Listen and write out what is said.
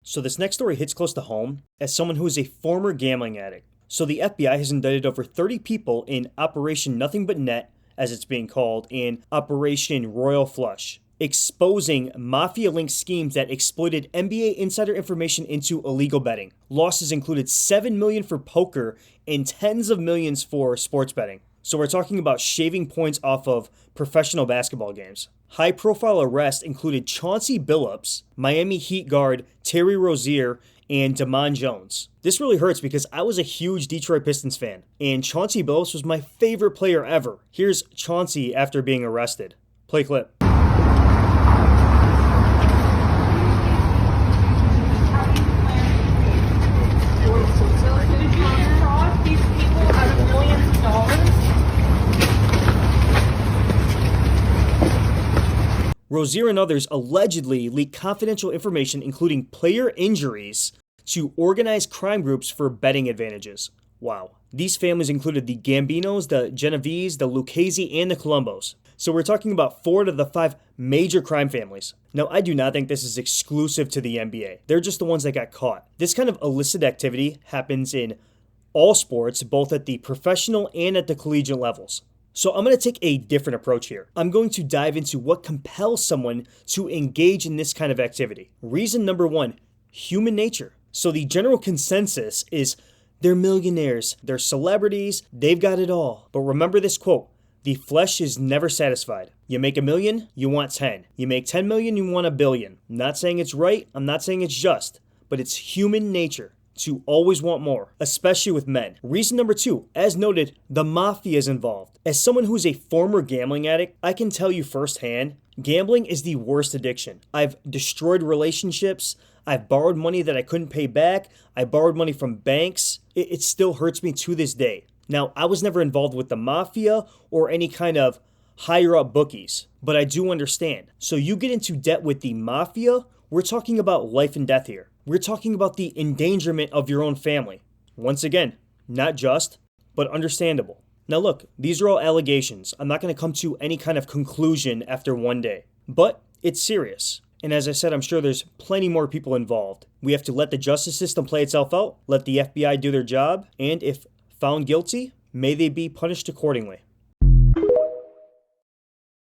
So this next story hits close to home as someone who is a former gambling addict. So the FBI has indicted over 30 people in Operation Nothing But Net, as it's being called, and Operation Royal Flush, exposing mafia-linked schemes that exploited NBA insider information into illegal betting. Losses included $7 million for poker and tens of millions for sports betting. So we're talking about shaving points off of professional basketball games. High-profile arrests included Chauncey Billups, Miami Heat guard Terry Rozier, and DeMond Jones. This really hurts because I was a huge Detroit Pistons fan, and Chauncey Billups was my favorite player ever. Here's Chauncey after being arrested. Play clip. Rozier and others allegedly leaked confidential information including player injuries to organized crime groups for betting advantages. Wow. These families included the Gambinos, the Genovese, the Lucchese, and the Colombos. So we're talking about 4 of the 5 major crime families. Now, I do not think this is exclusive to the NBA. They're just the ones that got caught. This kind of illicit activity happens in all sports, both at the professional and at the collegiate levels. So I'm going to take a different approach here. I'm going to dive into what compels someone to engage in this kind of activity. Reason number 1, human nature. So the general consensus is they're millionaires, they're celebrities, they've got it all. But remember this quote, the flesh is never satisfied. You make $1 million, you want 10. You make 10 million, you want $1 billion. I'm not saying it's right, I'm not saying it's just, but it's human nature to always want more, especially with men. Reason number 2, as noted, the mafia is involved. As someone who is a former gambling addict, I can tell you firsthand, gambling is the worst addiction. I've destroyed relationships, I've borrowed money that I couldn't pay back, I borrowed money from banks. It still hurts me to this day. Now, I was never involved with the mafia or any kind of higher up bookies, but I do understand. So you get into debt with the mafia, we're talking about life and death here. We're talking about the endangerment of your own family. Once again, not just, but understandable. Now look, these are all allegations. I'm not going to come to any kind of conclusion after one day. But it's serious. And as I said, I'm sure there's plenty more people involved. We have to let the justice system play itself out, let the FBI do their job, and if found guilty, may they be punished accordingly.